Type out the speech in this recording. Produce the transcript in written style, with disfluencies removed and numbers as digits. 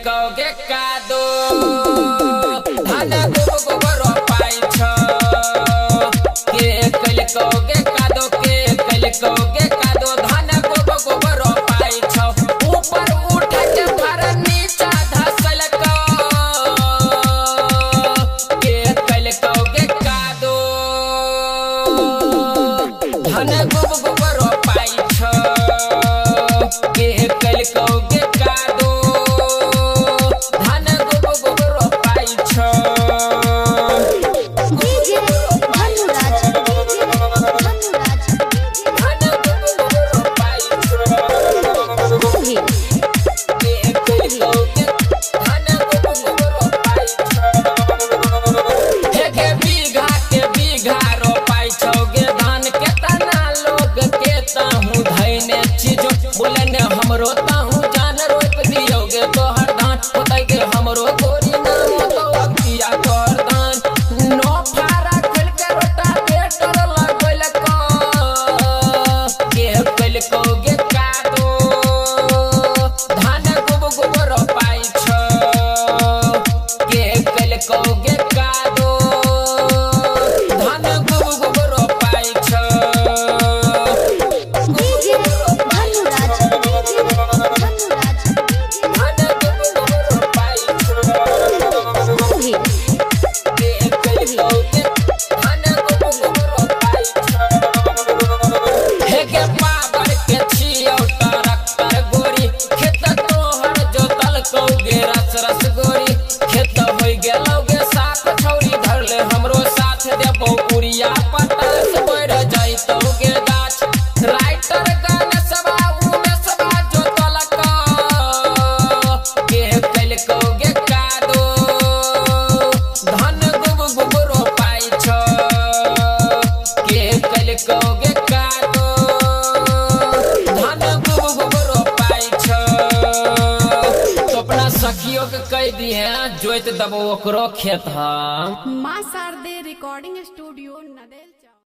कौगे कादो धान गोबर पाई छ के कल कौगे कादो धान गोबर पाई छ ऊपर उठ के भर नीचा धसल के कल कौगे कादो धान गोबर पाई छ के कल कौगे कादो धान गोबर पाई छ हमरो ताहू जान रोप दियोगे तोहर धान होतै के हमरो गोरी नाम तो अतिया तोहर धान नो फारा खोल के रोटा बेटर लगल के कल कौगे कादो धान गोबर पाई छ के कल कौगे कादो धान गोबर पाई छ रस गोरी खेत हो गेलौगे साथ छौरी धरले हमरो साथ देबो उड़िया पटास बढ़ जाइतौगे गाछ राइटर गाने सभा उमे सभा जोतलक के कल कौगे कादो धान गोबर पाई छ के कल कौगे कादो धान गोबर पाई छ अपना सखियों के कह दी है जोत दबो ओकरो खेत हा। मां शारदे रिकॉर्डिंग स्टूडियो नदेल।